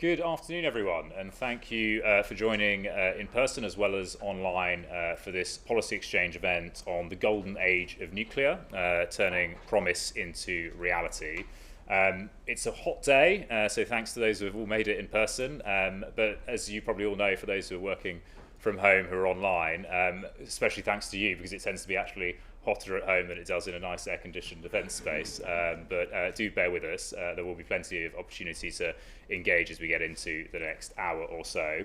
Good afternoon, everyone, and thank you for joining in person as well as online for this policy exchange event on the golden age of nuclear, turning promise into reality. It's a hot day, so thanks to those who have all made it in person, but as you probably all know, for those who are working from home who are online, especially thanks to you, because it tends to be actually hotter at home than it does in a nice air-conditioned event space. But do bear with us. There will be plenty of opportunity to engage as we get into the next hour or so.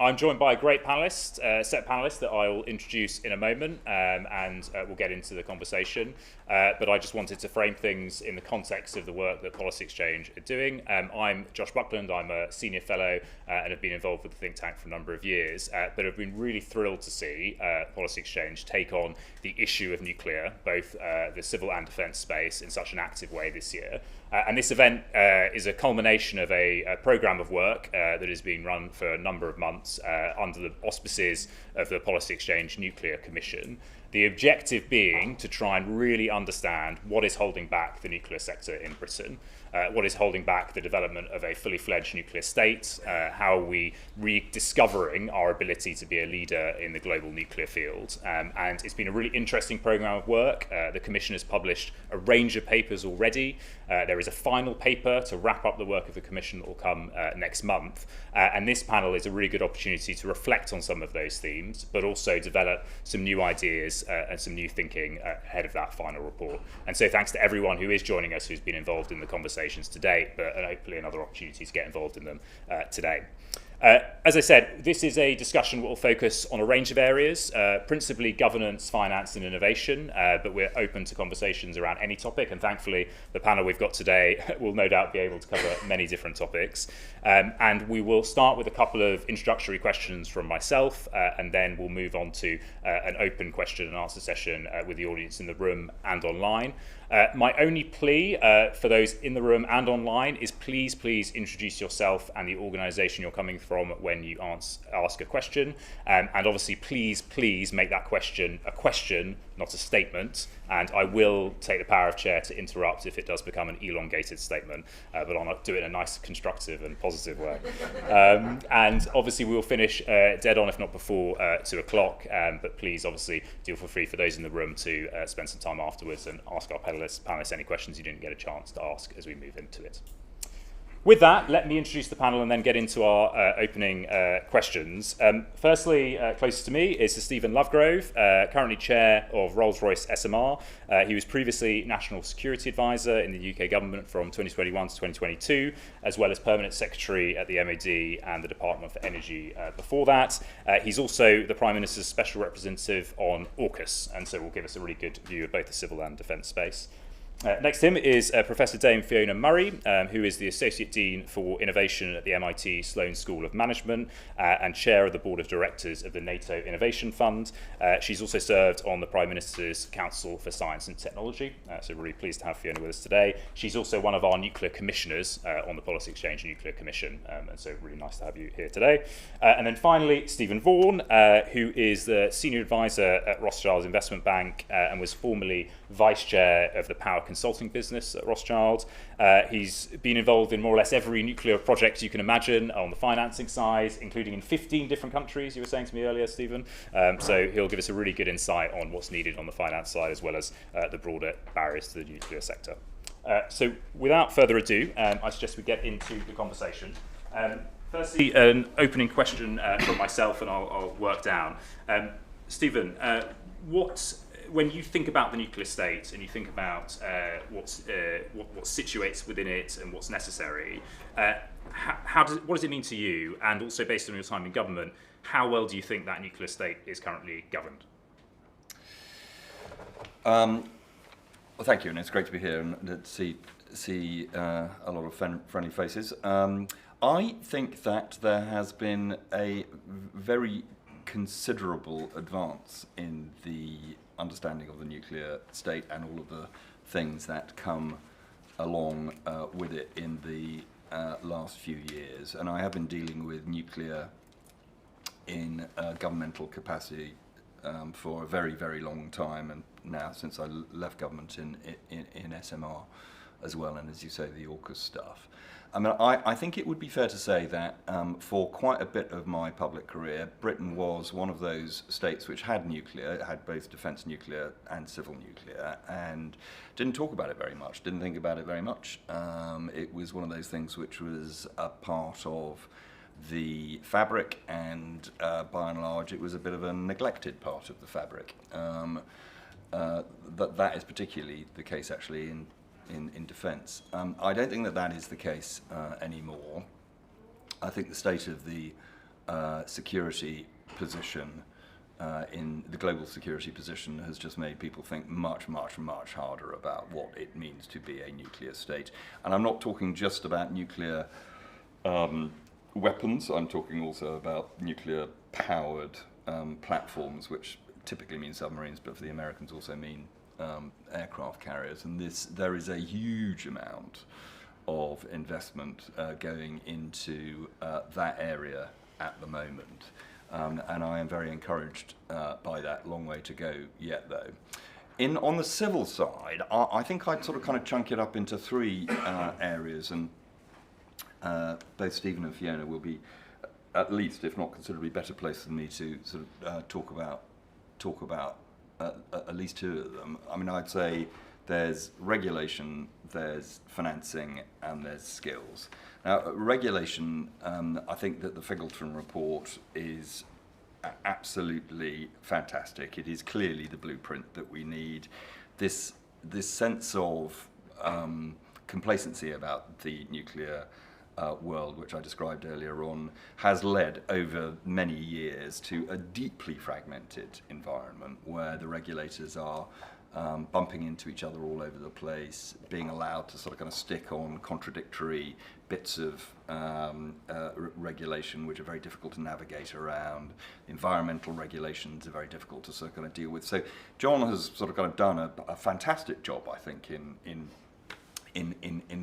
I'm joined by a great panellist, set of panellists that I will introduce in a moment, and we'll get into the conversation. But I just wanted to frame things in the context of the work that Policy Exchange are doing. I'm Josh Buckland, I'm a senior fellow and have been involved with the think tank for a number of years, but I've been really thrilled to see Policy Exchange take on the issue of nuclear, both the civil and defence space, in such an active way this year. And this event is a culmination of a programme of work that has been run for a number of months under the auspices of the Policy Exchange Nuclear Commission. The objective being to try and really understand what is holding back the nuclear sector in Britain, what is holding back the development of a fully fledged nuclear state, how are we rediscovering our ability to be a leader in the global nuclear field. And it's been a really interesting programme of work. The Commission has published a range of papers already. There is a final paper to wrap up the work of the Commission that will come next month. And this panel is a really good opportunity to reflect on some of those themes, but also develop some new ideas and some new thinking ahead of that final report. And so thanks to everyone who is joining us who's been involved in the conversations to date, but hopefully another opportunity to get involved in them today. As I said, this is a discussion that will focus on a range of areas, principally governance, finance and innovation, but we're open to conversations around any topic, and thankfully the panel we've got today will no doubt be able to cover many different topics. And we will start with a couple of introductory questions from myself, and then we'll move on to an open question and answer session with the audience in the room and online. My only plea for those in the room and online is please introduce yourself and the organisation you're coming from when you ask a question. And obviously, please make that question a question, not a statement. And I will take the power of chair to interrupt if it does become an elongated statement, but I'll do it in a nice, constructive and positive way. And obviously, we will finish dead on, if not before 2 o'clock. But please, obviously, do feel free for those in the room to spend some time afterwards and ask our panelists any questions you didn't get a chance to ask as we move into it. With that, let me introduce the panel and then get into our opening questions. Firstly, closest to me is Sir Stephen Lovegrove, currently chair of Rolls-Royce SMR. He was previously National Security Advisor in the UK government from 2021 to 2022, as well as Permanent Secretary at the MOD and the Department for Energy before that. He's also the Prime Minister's Special Representative on AUKUS, and so will give us a really good view of both the civil and defence space. Next to him is Professor Dame Fiona Murray, who is the Associate Dean for Innovation at the MIT Sloan School of Management and Chair of the Board of Directors of the NATO Innovation Fund. She's also served on the Prime Minister's Council for Science and Technology, so really pleased to have Fiona with us today. She's also one of our nuclear commissioners on the Policy Exchange Nuclear Commission, and so really nice to have you here today. And then finally, Stephen Vaughan, who is the Senior Advisor at Rothschild Investment Bank and was formerly Vice Chair of the Power Consulting business at Rothschild. He's been involved in more or less every nuclear project you can imagine on the financing side, including in 15 different countries, you were saying to me earlier, Stephen. So he'll give us a really good insight on what's needed on the finance side, as well as the broader barriers to the nuclear sector. So without further ado, I suggest we get into the conversation. Firstly, an opening question from myself, and I'll work down. Stephen, when you think about the nuclear state and you think about what situates within it and what's necessary, what does it mean to you? And also, based on your time in government, how well do you think that nuclear state is currently governed? Well, thank you, and it's great to be here and to see a lot of friendly faces. I think that there has been a very considerable advance in the understanding of the nuclear state and all of the things that come along with it in the last few years. And I have been dealing with nuclear in governmental capacity for a very, very long time, and now since I left government in SMR. as well, and as you say, the AUKUS stuff. I mean, I think it would be fair to say that for quite a bit of my public career, Britain was one of those states which had nuclear. It had both defence nuclear and civil nuclear, and didn't talk about it very much, didn't think about it very much. It was one of those things which was a part of the fabric, and by and large it was a bit of a neglected part of the fabric. That is particularly the case actually in defence. I don't think that is the case anymore. I think the state of the security position in the global security position has just made people think much harder about what it means to be a nuclear state. And I'm not talking just about nuclear weapons, I'm talking also about nuclear powered platforms, which typically mean submarines, but for the Americans also mean aircraft carriers, and there is a huge amount of investment going into that area at the moment, and I am very encouraged by that. Long way to go yet, though. On the civil side, I think I'd sort of kind of chunk it up into three areas, and both Stephen and Fiona will be at least, if not considerably, better placed than me to sort of talk about at least two of them. I mean, I'd say there's regulation, there's financing, and there's skills. Now, regulation, I think that the Fingleton report is absolutely fantastic. It is clearly the blueprint that we need. This sense of complacency about the nuclear world, which I described earlier on, has led over many years to a deeply fragmented environment where the regulators are bumping into each other all over the place, being allowed to sort of kind of stick on contradictory bits of regulation which are very difficult to navigate around. Environmental regulations are very difficult to sort of kind of deal with. So John has sort of kind of done a fantastic job, I think, in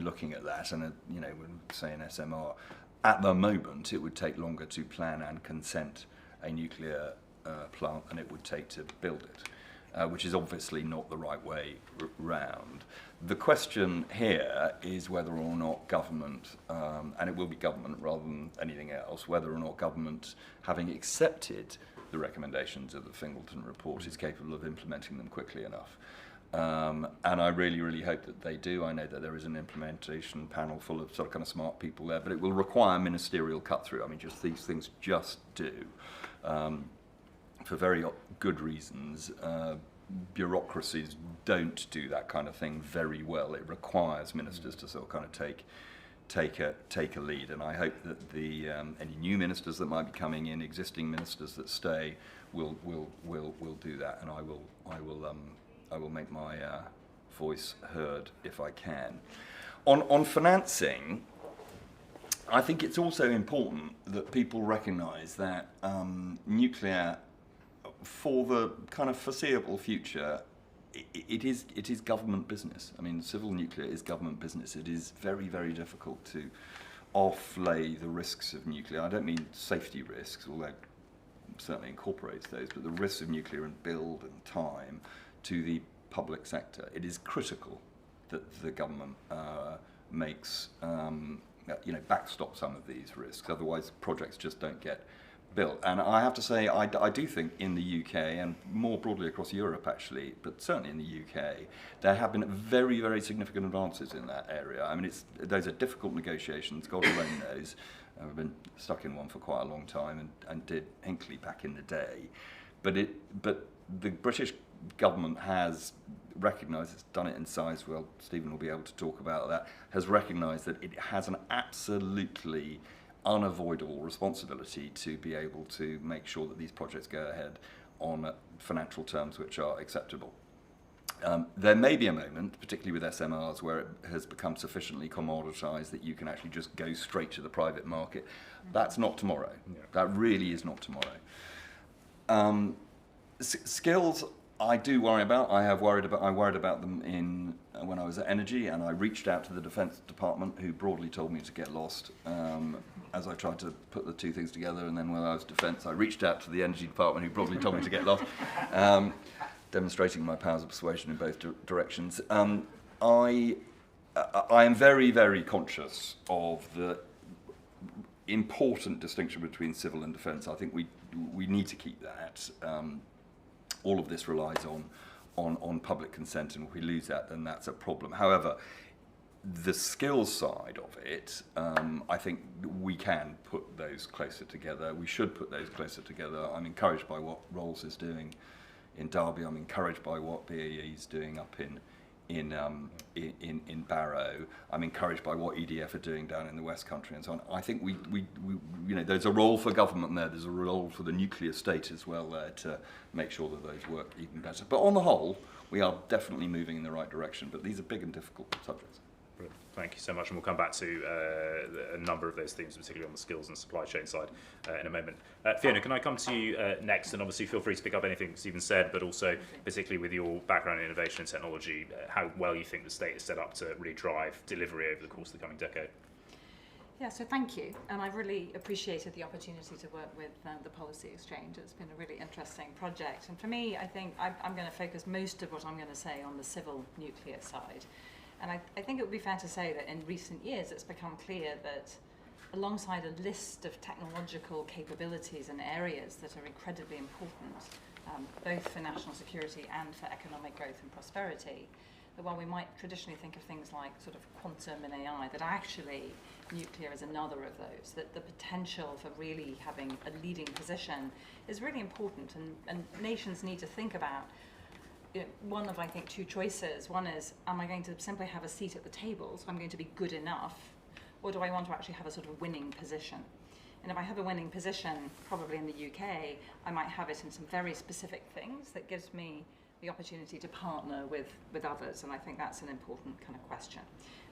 looking at that, and you know, when say an SMR, at the moment it would take longer to plan and consent a nuclear plant than it would take to build it, which is obviously not the right way round. The question here is whether or not government, and it will be government rather than anything else, whether or not government, having accepted the recommendations of the Fingleton report, is capable of implementing them quickly enough. And I really hope that they do. I know that there is an implementation panel full of sort of kind of smart people there, but it will require ministerial cut-through. I mean, just these things just do, for very good reasons. Bureaucracies don't do that kind of thing very well. It requires ministers to sort of kind of take a lead, and I hope that any new ministers that might be coming in, existing ministers that stay, will do that, and I will make my voice heard if I can. On financing, I think it's also important that people recognise that nuclear, for the kind of foreseeable future, it is government business. I mean, civil nuclear is government business. It is very difficult to offlay the risks of nuclear. I don't mean safety risks, although it certainly incorporates those, but the risks of nuclear and build and time to the public sector. It is critical that the government makes, backstop some of these risks. Otherwise, projects just don't get built. And I have to say, I do think in the UK, and more broadly across Europe actually, but certainly in the UK, there have been very significant advances in that area. I mean, those are difficult negotiations, God alone knows. I've been stuck in one for quite a long time and did Hinkley back in the day. But the British government has recognised, it's done it in size, well, Stephen will be able to talk about that, has recognised that it has an absolutely unavoidable responsibility to be able to make sure that these projects go ahead on financial terms which are acceptable. There may be a moment, particularly with SMRs, where it has become sufficiently commoditised that you can actually just go straight to the private market. That's not tomorrow. That really is not tomorrow. Skills, I do worry about. I have worried about them when I was at Energy, and I reached out to the Energy Department, who broadly told me to get lost. As I tried to put the two things together, and then I was defence. I reached out to the Energy Department, who broadly told me to get lost. I do worry about. I worried about them when I was at Energy, and I reached out to the Defence Department, who broadly told me to get lost. As I tried to put the two things together, and then when I was Defence, I reached out to the Energy Department, who broadly told me to get lost, demonstrating my powers of persuasion in both directions. I am very, very conscious of the important distinction between civil and defence. I think we need to keep that. All of this relies on public consent, and if we lose that, then that's a problem. However, the skills side of it, I think we can put those closer together. We should put those closer together. I'm encouraged by what Rolls is doing in Derby. I'm encouraged by what BAE is doing up in Barrow. I'm encouraged by what EDF are doing down in the West Country and so on. I think we there's a role for government there. There's a role for the nuclear state as well there to make sure that those work even better. But on the whole, we are definitely moving in the right direction. But these are big and difficult subjects. Brilliant. Thank you so much, and we'll come back to a number of those themes, particularly on the skills and supply chain side, in a moment. Fiona, can I come to you next? And obviously, feel free to pick up anything Stephen said, but also, particularly with your background in innovation and technology, how well you think the state is set up to really drive delivery over the course of the coming decade. Yeah, so thank you, and I've really appreciated the opportunity to work with the Policy Exchange. It's been a really interesting project, and for me, I think I'm going to focus most of what I'm going to say on the civil nuclear side. And I think it would be fair to say that in recent years it's become clear that alongside a list of technological capabilities and areas that are incredibly important, both for national security and for economic growth and prosperity, that while we might traditionally think of things like sort of quantum and AI, that actually nuclear is another of those, that the potential for really having a leading position is really important, and nations need to think about one of, I think, two choices. One is, am I going to simply have a seat at the table, so I'm going to be good enough, or do I want to actually have a sort of winning position? And if I have a winning position, probably in the UK, I might have it in some very specific things that gives me the opportunity to partner with others, and I think that's an important kind of question.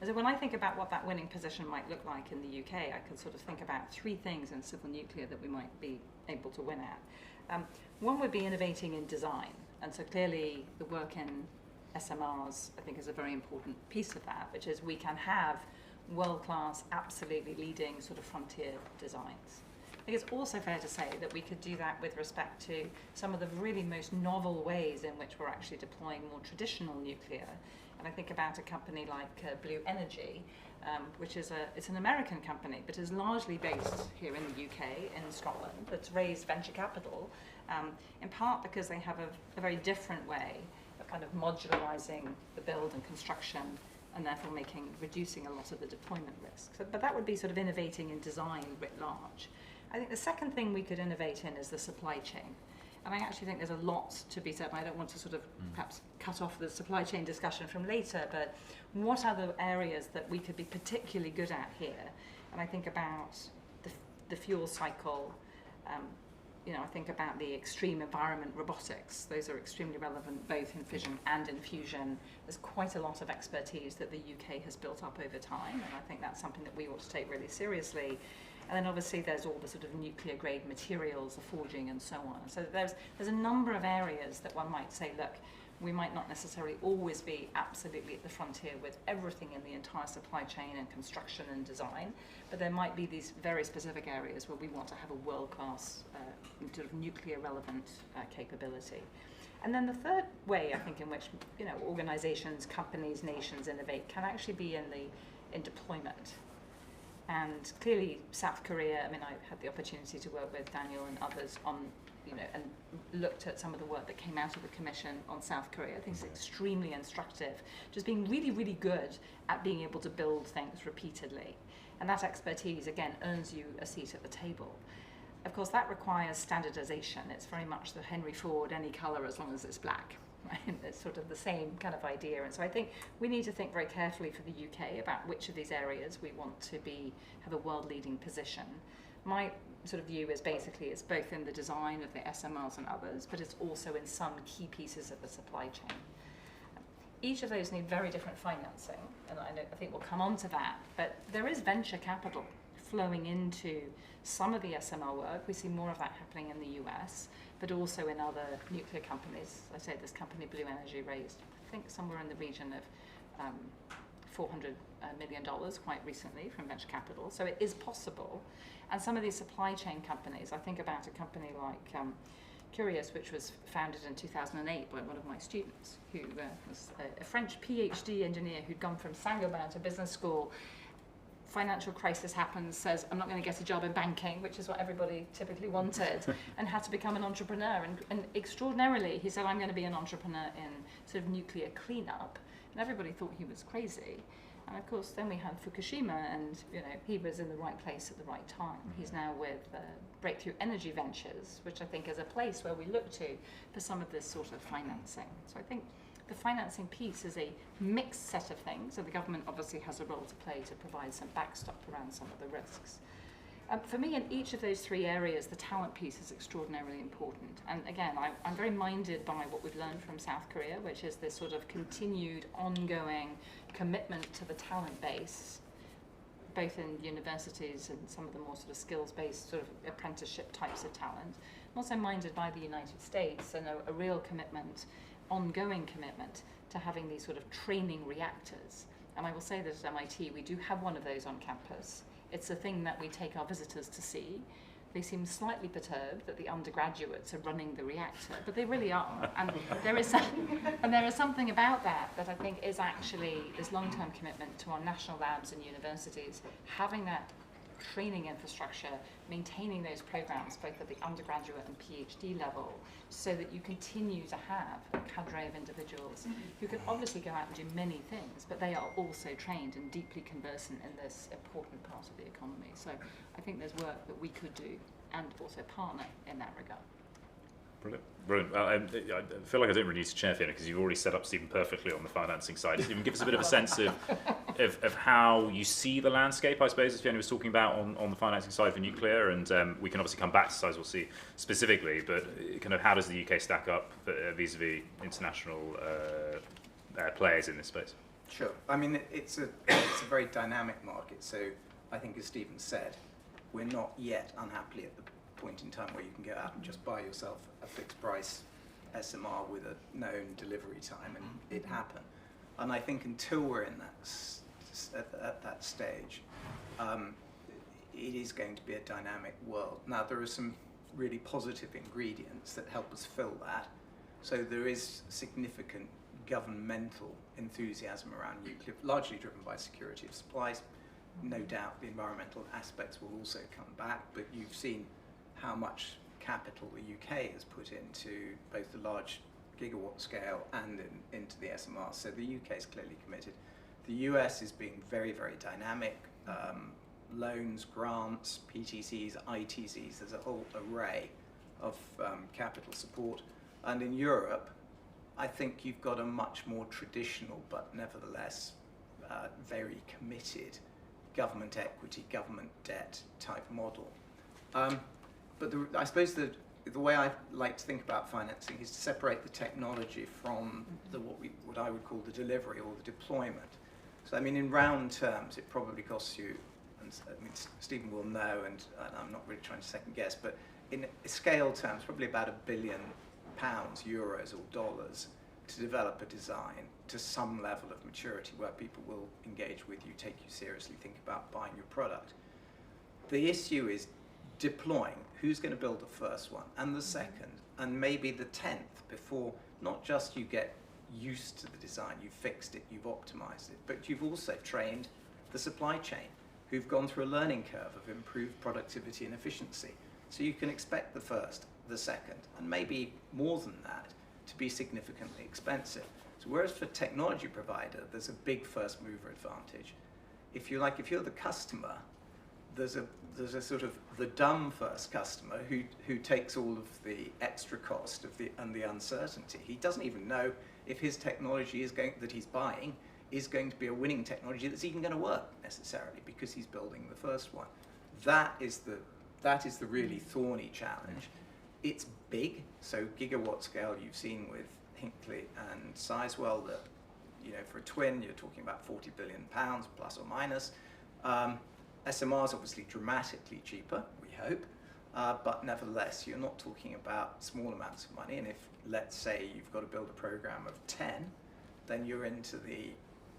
And so when I think about what that winning position might look like in the UK, I can sort of think about three things in civil nuclear that we might be able to win at. One would be innovating in design. And so clearly the work in SMRs, I think, is a very important piece of that, which is we can have world-class, absolutely leading sort of frontier designs. I think it's also fair to say that we could do that with respect to some of the really most novel ways in which we're actually deploying more traditional nuclear. And I think about a company like Blue Energy, which is it's an American company, but is largely based here in the UK, in Scotland, that's raised venture capital, in part because they have a very different way of kind of modularizing the build and construction, and therefore reducing a lot of the deployment risk. So, but that would be sort of innovating in design writ large. I think the second thing we could innovate in is the supply chain. And I actually think there's a lot to be said, and I don't want to sort of perhaps cut off the supply chain discussion from later, but what are the areas that we could be particularly good at here? And I think about the fuel cycle, I think about the extreme environment robotics. Those are extremely relevant both in fission and in fusion. There's quite a lot of expertise that the UK has built up over time, and I think that's something that we ought to take really seriously. And then obviously there's all the sort of nuclear grade materials, the forging and so on. So there's a number of areas that one might say, look, we might not necessarily always be absolutely at the frontier with everything in the entire supply chain and construction and design, but there might be these very specific areas where we want to have a world-class sort of nuclear relevant capability. And then the third way, I think, in which organizations, companies, nations innovate can actually be in deployment. And clearly South Korea, I had the opportunity to work with Daniel and others on, and looked at some of the work that came out of the Commission on South Korea. I think it's extremely instructive, just being really, really good at being able to build things repeatedly. And that expertise, again, earns you a seat at the table. Of course, that requires standardization. It's very much the Henry Ford, any color as long as it's black. Right? It's sort of the same kind of idea. And so I think we need to think very carefully for the UK about which of these areas we want to have a world-leading position. My sort of view is basically it's both in the design of the SMRs and others, but it's also in some key pieces of the supply chain. Each of those need very different financing, and I think we'll come on to that, but there is venture capital flowing into some of the SMR work. We see more of that happening in the US, but also in other nuclear companies. As I say, this company, Blue Energy, raised, I think, somewhere in the region of $400 million quite recently from venture capital. So it is possible. And some of these supply chain companies, I think about a company like curious, which was founded in 2008 by one of my students, who was a French PhD engineer who'd gone from Saint-Gobain to business school. Financial crisis happens, says, I'm not going to get a job in banking, which is what everybody typically wanted, and had to become an entrepreneur. And extraordinarily, he said, I'm going to be an entrepreneur in sort of nuclear cleanup. And everybody thought he was crazy. And of course, then we had Fukushima, and he was in the right place at the right time. He's now with Breakthrough Energy Ventures, which I think is a place where we look to for some of this sort of financing. So I think the financing piece is a mixed set of things. So the government obviously has a role to play to provide some backstop around some of the risks. For me, in each of those three areas, the talent piece is extraordinarily important. And again, I'm very minded by what we've learned from South Korea, which is this sort of continued, ongoing commitment to the talent base, both in universities and some of the more sort of skills-based sort of apprenticeship types of talent. I'm also minded by the United States and a real commitment, ongoing commitment to having these sort of training reactors. And I will say that at MIT, we do have one of those on campus. It's a thing that we take our visitors to see. They seem slightly perturbed that the undergraduates are running the reactor, but they really are. And there is something about that I think is actually this long-term commitment to our national labs and universities, having that training infrastructure, maintaining those programs both at the undergraduate and PhD level, so that you continue to have a cadre of individuals who can obviously go out and do many things, but they are also trained and deeply conversant in this important part of the economy. So I think there's work that we could do and also partner in that regard. Brilliant. Brilliant. Well, I feel like I don't really need to chair Fiona, because you've already set up Stephen perfectly on the financing side. Stephen, give us a bit of a sense of how you see the landscape, I suppose, as Fiona was talking about on the financing side for nuclear, and we can obviously come back to Sizewell C specifically, but kind of how does the UK stack up vis-a-vis international players in this space? Sure. I mean, it's a very dynamic market, so I think, as Stephen said, we're not yet, unhappily, at the point in time where you can go out and just buy yourself a fixed price SMR with a known delivery time and it happen. And I think until we're in at that stage, it is going to be a dynamic world. Now, there are some really positive ingredients that help us fill that. So there is significant governmental enthusiasm around nuclear, largely driven by security of supplies. No doubt the environmental aspects will also come back, but you've seen how much capital the UK has put into both the large gigawatt scale and into the SMR. So the UK is clearly committed. The US is being very, very dynamic. Loans, grants, PTCs, ITCs, there's a whole array of capital support. And in Europe, I think you've got a much more traditional, but nevertheless very committed government equity, government debt type model. But I suppose the way I like to think about financing is to separate the technology from what I would call the delivery or the deployment. So I mean, in round terms, it probably costs you, and I mean, Stephen will know, and I'm not really trying to second guess, but in scale terms, probably about £1 billion, euros or dollars to develop a design to some level of maturity where people will engage with you, take you seriously, think about buying your product. The issue is deploying. Who's going to build the first one and the second and maybe the 10th before not just you get used to the design, you've fixed it, you've optimized it, but you've also trained the supply chain who've gone through a learning curve of improved productivity and efficiency. So you can expect the first, the second, and maybe more than that to be significantly expensive. So whereas for technology provider, there's a big first mover advantage. If you're the customer, there's a sort of the dumb first customer who takes all of the extra cost and the uncertainty. He doesn't even know if his technology that he's buying is going to be a winning technology that's even going to work necessarily, because he's building the first one. That is the really thorny challenge. It's big, so gigawatt scale you've seen with Hinkley and Sizewell that, for a twin you're talking about £40 billion plus or minus. SMR is obviously dramatically cheaper, we hope, but nevertheless, you're not talking about small amounts of money. And if, let's say, you've got to build a program of 10, then you're into the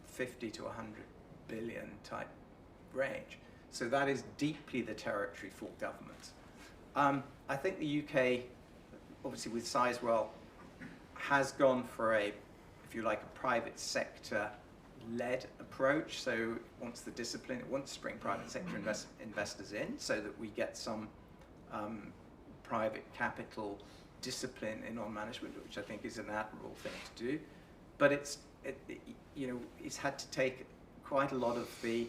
50 to 100 billion type range. So that is deeply the territory for governments. I think the UK, obviously with Sizewell, has gone for a, if you like, a private sector led approach. So it wants the discipline, it wants to bring private sector investors in so that we get some private capital discipline in on management, which I think is an admirable thing to do. But it's had to take quite a lot of the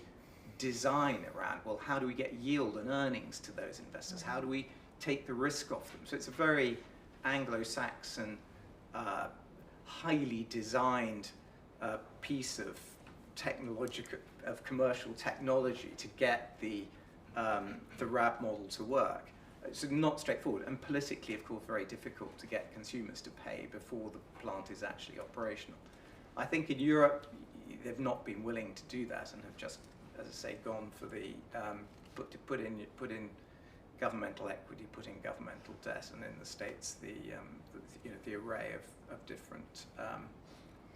design around, well, how do we get yield and earnings to those investors? How do we take the risk off them? So it's a very Anglo-Saxon, highly designed piece of commercial technology to get the RAB model to work. It's not straightforward, and politically, of course, very difficult to get consumers to pay before the plant is actually operational. I think in Europe, they've not been willing to do that and have just, as I say, gone for the put in governmental equity, put in governmental debt, and in the States, the array of different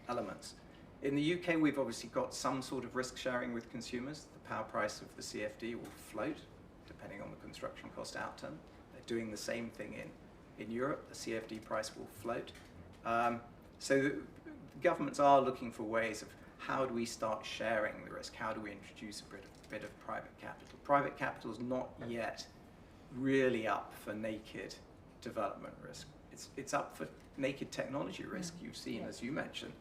elements. In the UK, we've obviously got some sort of risk sharing with consumers. The power price of the CFD will float, depending on the construction cost outturn. They're doing the same thing in Europe. The CFD price will float. So the governments are looking for ways of how do we start sharing the risk? How do we introduce a bit of private capital? Private capital is not yet really up for naked development risk. It's up for naked technology risk. You've seen, as you mentioned,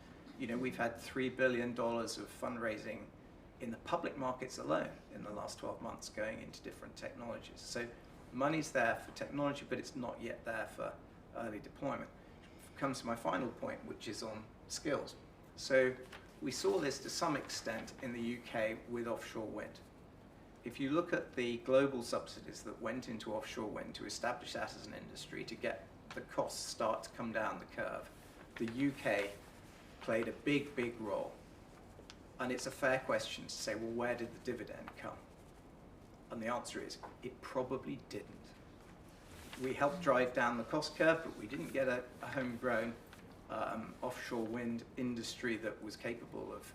we've had $3 billion of fundraising in the public markets alone in the last 12 months going into different technologies. So money's there for technology, but it's not yet there for early deployment. Comes to my final point, which is on skills. So we saw this to some extent in the UK with offshore wind. If you look at the global subsidies that went into offshore wind to establish that as an industry, to get the costs start to come down the curve, the UK played a big, big role. And it's a fair question to say, well, where did the dividend come? And the answer is, it probably didn't. We helped drive down the cost curve, but we didn't get a homegrown offshore wind industry that was capable of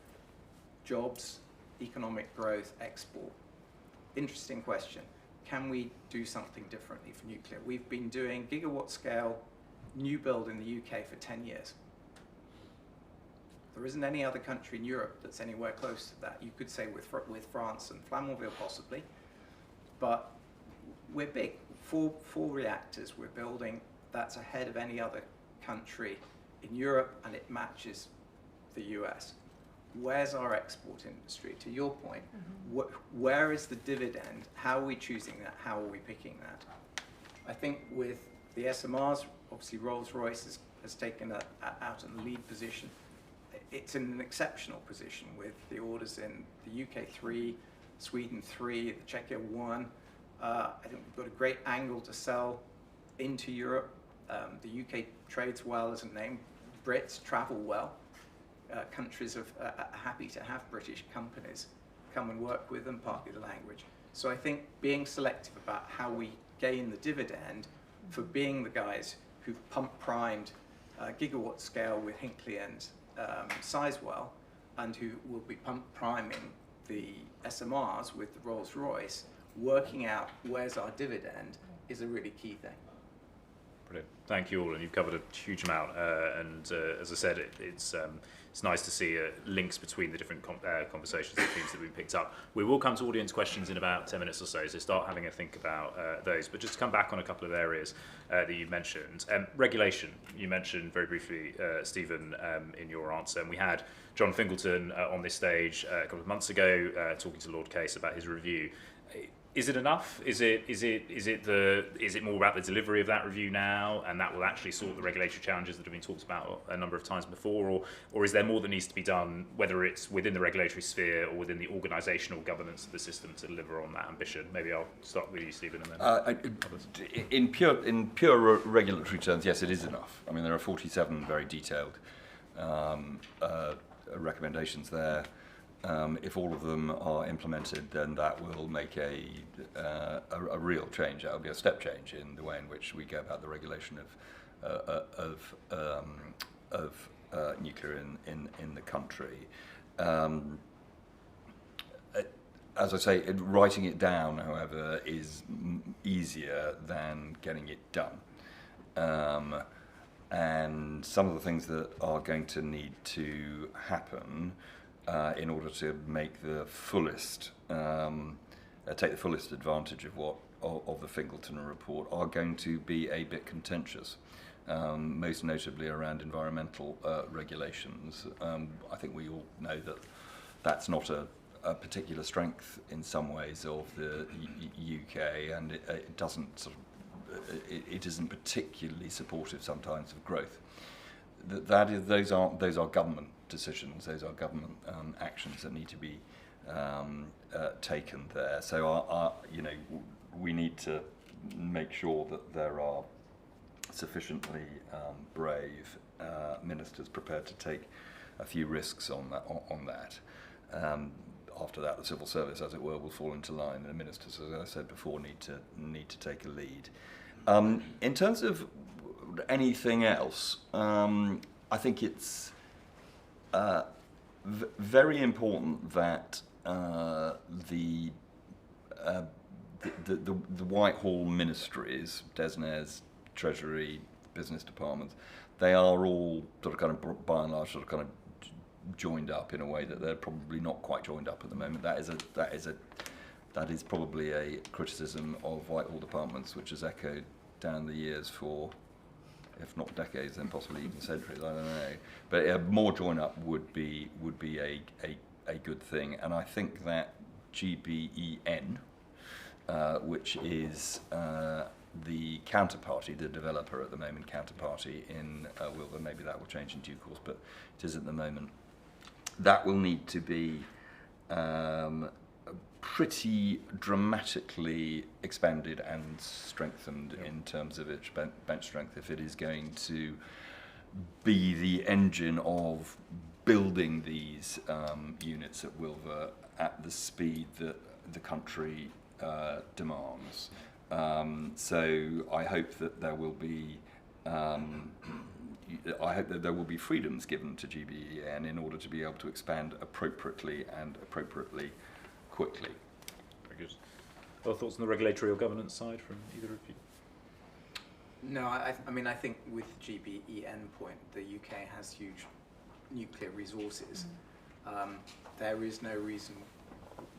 jobs, economic growth, export. Interesting question. Can we do something differently for nuclear? We've been doing gigawatt scale new build in the UK for 10 years. There isn't any other country in Europe that's anywhere close to that. You could say with France and Flamanville possibly, but we're big. Four reactors we're building. That's ahead of any other country in Europe, and it matches the US. Where's our export industry? To your point, where is the dividend? How are we choosing that? How are we picking that? I think with the SMRs, obviously Rolls-Royce has taken out in the lead position. It's in an exceptional position with the orders in the UK 3, Sweden 3, the Czechia 1. I think we've got a great angle to sell into Europe. The UK trades well as a name. Brits travel well. Countries are happy to have British companies come and work with them, partly the language. So I think being selective about how we gain the dividend for being the guys who've pump primed gigawatt scale with Hinkley and Sizewell, and who will be pump priming the SMRs with the Rolls-Royce, working out where's our dividend is a really key thing. Brilliant. Thank you all, and you've covered a huge amount. As I said, it's nice to see links between the different conversations and themes that we've picked up. We will come to audience questions in about 10 minutes or so start having a think about those. But just to come back on a couple of areas that you mentioned. Regulation, you mentioned very briefly, Stephen, in your answer. And we had John Fingleton on this stage a couple of months ago talking to Lord Case about his review. Is it enough? Is it more about the delivery of that review now, and that will actually sort the regulatory challenges that have been talked about a number of times before, or is there more that needs to be done, whether it's within the regulatory sphere or within the organisational governance of the system to deliver on that ambition? Maybe I'll start with you, Stephen, and then others. In pure regulatory terms, yes, it is enough. I mean, there are 47 very detailed recommendations there. If all of them are implemented, then that will make a real change. That will be a step change in the way in which we go about the regulation of nuclear in the country. As I say, writing it down, however, is easier than getting it done. And some of the things that are going to need to happen in order to make the fullest, take the fullest advantage of the Fingleton report are going to be a bit contentious. Most notably around environmental regulations. I think we all know that that's not a particular strength in some ways of the UK, and it doesn't sort of, it isn't particularly supportive sometimes of growth. Those are government decisions. Those are government actions that need to be taken there. So we need to make sure that there are sufficiently brave ministers prepared to take a few risks on that. After that, the civil service, as it were, will fall into line, and the ministers, as I said before, need to take a lead. In terms of anything else, I think it's very important that the Whitehall ministries, DESNES, Treasury, business departments, they are all sort of kind of by and large sort of kind of joined up in a way that they're probably not quite joined up at the moment. That is probably a criticism of Whitehall departments which has echoed down the years for, if not decades, then possibly even centuries. I don't know. But more join up would be a good thing, and I think that GBEN, which is the counterparty, the developer at the moment, counterparty in Wilbur, maybe that will change in due course, but it is at the moment. That will need to be pretty dramatically expanded and strengthened in terms of its bench strength if it is going to be the engine of building these units at Wilbur at the speed that the country demands. So I hope that there will be freedoms given to GBEN in order to be able to expand appropriately and appropriately quickly. Very good. Other thoughts on the regulatory or governance side from either of you? No, I mean, I think with GBEN point, the UK has huge nuclear resources. There is no reason,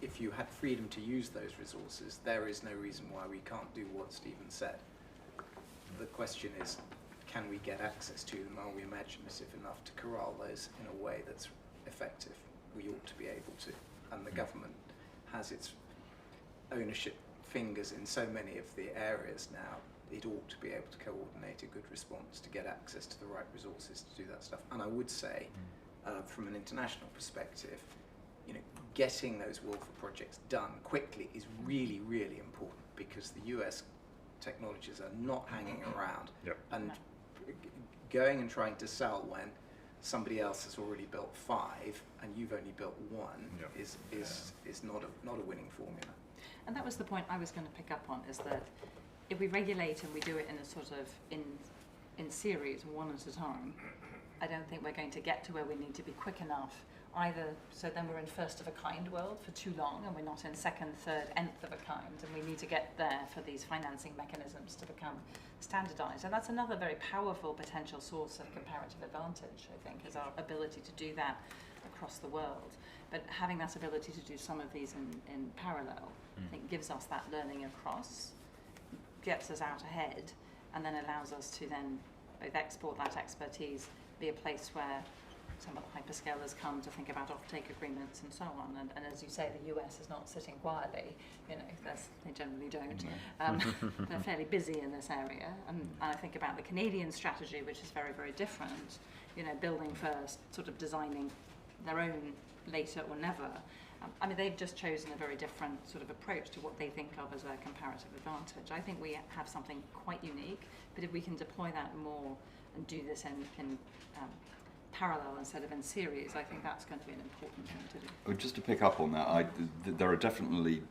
if you had freedom to use those resources, there is no reason why we can't do what Stephen said. The question is, can we get access to them? Are we imaginative enough to corral those in a way that's effective? We ought to be able to. And the government has its ownership fingers in so many of the areas now. It ought to be able to coordinate a good response to get access to the right resources to do that stuff. And I would say, from an international perspective, getting those Wilfer projects done quickly is really, really important, because the US technologies are not hanging around. Yep. And going and trying to sell when somebody else has already built 5 and you've only built 1 is not a winning formula. And that was the point I was going to pick up on, is that if we regulate and we do it in a sort of in series, one at a time, I don't think we're going to get to where we need to be quick enough either, so then we're in first of a kind world for too long and we're not in second, third, nth of a kind, and we need to get there for these financing mechanisms to become standardised. And that's another very powerful potential source of comparative advantage, I think, is our ability to do that across the world. But having that ability to do some of these in parallel, I think, gives us that learning across, gets us out ahead, and then allows us to then both export that expertise, be a place where some of the hyperscalers come to think about offtake agreements and so on. And as you say, the US is not sitting quietly. They generally don't. They're fairly busy in this area. And I think about the Canadian strategy, which is very, very different. Building first, sort of designing their own later or never. I mean, they've just chosen a very different sort of approach to what they think of as their comparative advantage. I think we have something quite unique, but if we can deploy that more and do this in parallel instead of in series, I think that's going to be an important thing to do. Just to pick up on that, there are definitely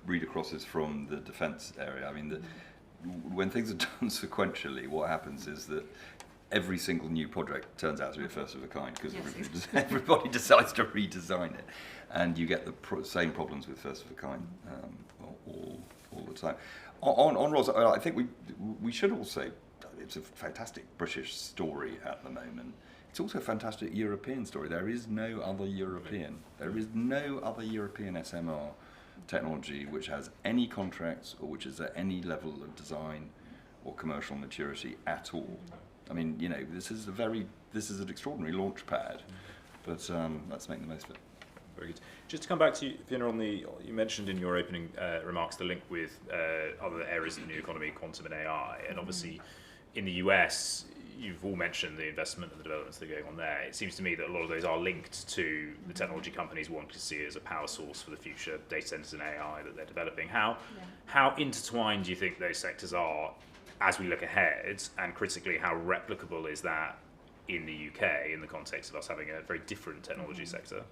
read-acrosses from the defence area. I mean, when things are done sequentially, what happens is that every single new project turns out to be a first of a kind, because everybody decides to redesign it, and you get the same problems with first of a kind all the time. On Ros, I think we should also it's a fantastic British story at the moment. It's also a fantastic European story. There is no other European. There is no other European SMR technology which has any contracts or which is at any level of design or commercial maturity at all. I mean, you know, this is an extraordinary launch pad, but let's make the most of it. Very good. Just to come back to you, Fiona, you mentioned in your opening remarks the link with other areas of the new economy, quantum and AI, and obviously in the US, you've all mentioned the investment and the developments that are going on there. It seems to me that a lot of those are linked to the technology companies wanting to see as a power source for the future data centers and AI that they're developing. How intertwined do you think those sectors are as we look ahead, and critically, how replicable is that in the UK in the context of us having a very different technology sector?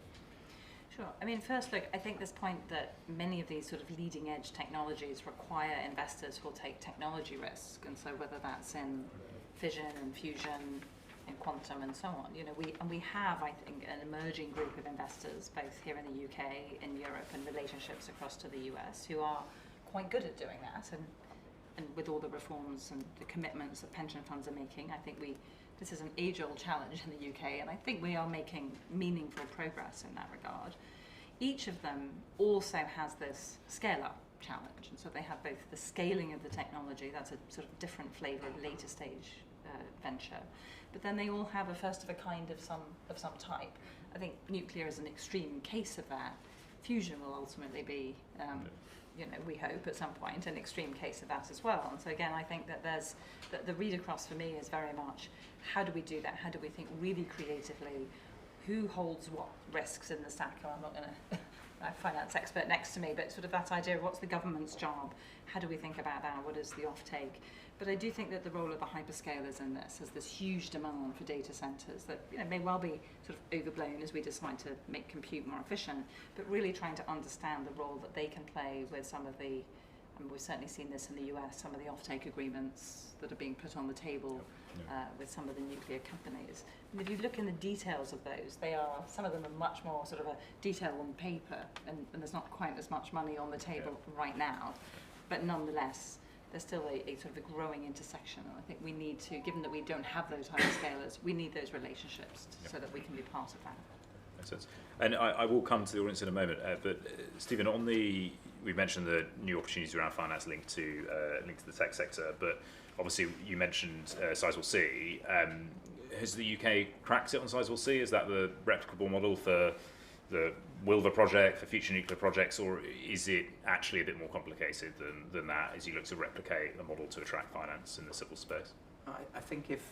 Sure. I mean, first, look, I think this point that many of these sort of leading edge technologies require investors who will take technology risk, and so whether that's in fission and fusion and quantum and so on, you know, we have, I think, an emerging group of investors both here in the UK, in Europe, and relationships across to the US who are quite good at doing that, and with all the reforms and the commitments that pension funds are making, I think this is an age-old challenge in the UK, and I think we are making meaningful progress in that regard. Each of them also has this scale-up challenge, and so they have both the scaling of the technology, that's a sort of different flavour of later stage venture, but then they all have a first of a kind of some type. I think nuclear is an extreme case of that. Fusion will ultimately be, you know, we hope at some point, an extreme case of that as well. And so again, I think that the read across for me is very much, how do we do that? How do we think really creatively? Who holds what risks in the stack? Oh, I'm not going to finance expert next to me, but sort of that idea of what's the government's job? How do we think about that? What is the offtake? But I do think that the role of the hyperscalers in this is this huge demand for data centers that, you know, may well be sort of overblown as we decide to make compute more efficient, but really trying to understand the role that they can play with some of the, and we've certainly seen this in the US, some of the offtake agreements that are being put on the table with some of the nuclear companies. And if you look in the details of those, some of them are much more sort of a detail on paper, and there's not quite as much money on the table right now, but nonetheless, there's still a sort of a growing intersection, and I think we need to, given that we don't have those hyperscalers, we need those relationships so that we can be part of that. Makes sense. And I will come to the audience in a moment, but Stephen, we mentioned the new opportunities around finance linked to the tech sector, but obviously you mentioned Sizewell C. Has the UK cracked it on Sizewell C? Is that the replicable model for the Wilver project, for future nuclear projects, or is it actually a bit more complicated than that as you look to replicate the model to attract finance in the civil space? I think if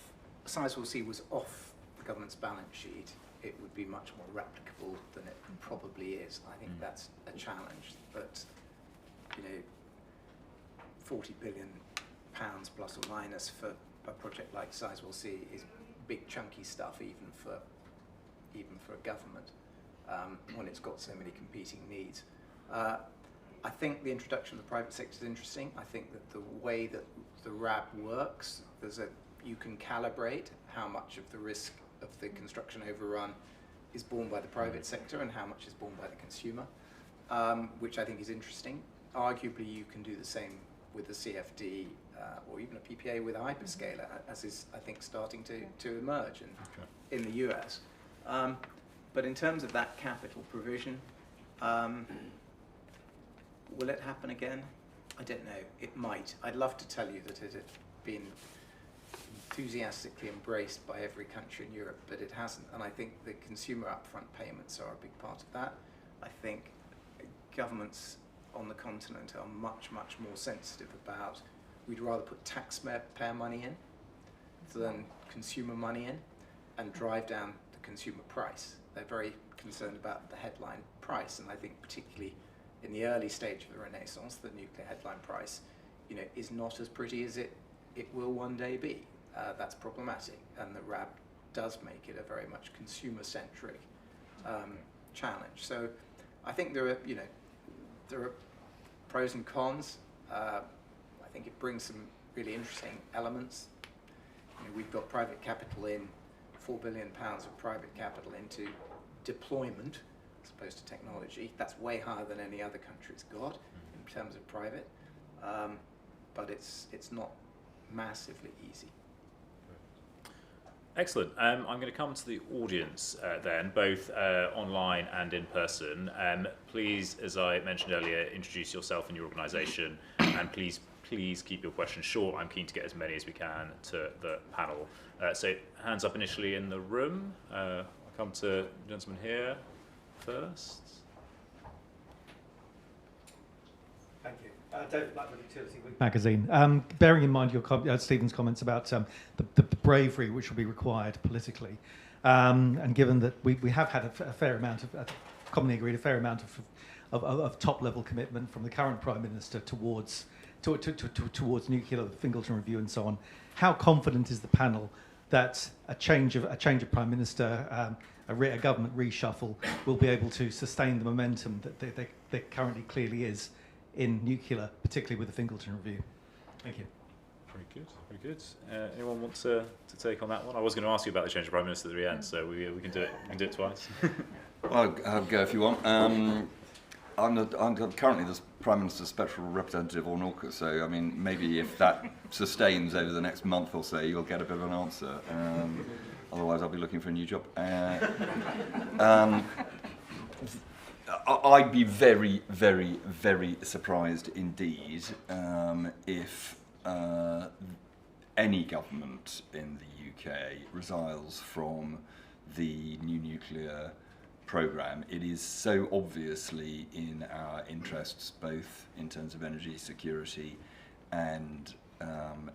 Sizewell C was off the government's balance sheet, it would be much more replicable than it probably is. I think that's a challenge, but you know, £40 billion plus or minus for a project like Sizewell C is big chunky stuff, even for a government, when it's got so many competing needs. I think the introduction of the private sector is interesting. I think that the way that the RAB works, you can calibrate how much of the risk of the construction overrun is borne by the private sector and how much is borne by the consumer, which I think is interesting. Arguably, you can do the same with the CFD or even a PPA with a hyperscaler, as is, I think, starting to emerge in the US. But in terms of that capital provision, will it happen again? I don't know. It might. I'd love to tell you that it had been enthusiastically embraced by every country in Europe, but it hasn't. And I think the consumer upfront payments are a big part of that. I think governments on the continent are much, much more sensitive about, we'd rather put taxpayer money in than consumer money in and drive down the consumer price. They're very concerned about the headline price, and I think particularly in the early stage of the renaissance, the nuclear headline price, you know, is not as pretty as it will one day be. That's problematic, and the RAB does make it a very much consumer-centric challenge. So I think there are pros and cons. I think it brings some really interesting elements. You know, we've got private capital in, £4 billion of private capital into deployment as opposed to technology. That's way higher than any other country's got in terms of private, but it's not massively easy. Excellent. I'm going to come to the audience then, both online and in person. Please, as I mentioned earlier, introduce yourself and your organisation, and please keep your questions short. I'm keen to get as many as we can to the panel. So hands up initially in the room. I'll come to the gentleman here first. Thank you. David Blackwood, Utility Week magazine. Bearing in mind Stephen's comments about the bravery which will be required politically, and given that we have had a fair amount of, commonly agreed, a fair amount of top-level commitment from the current Prime Minister towards nuclear, the Fingleton Review and so on, how confident is the panel that a change of Prime Minister, a government reshuffle, will be able to sustain the momentum that there currently clearly is in nuclear, particularly with the Fingleton Review? Thank you. Very good, very good. Anyone want to take on that one? I was going to ask you about the change of Prime Minister at the end, so we can do it. We can do it twice. Well, I'll go if you want. I'm currently the Prime Minister's special representative on AUKUS, so I mean, maybe if that sustains over the next month or so, you'll get a bit of an answer. Otherwise, I'll be looking for a new job. I'd be very, very, very surprised indeed if any government in the UK resiles from the new nuclear programme. It is so obviously in our interests, both in terms of energy security and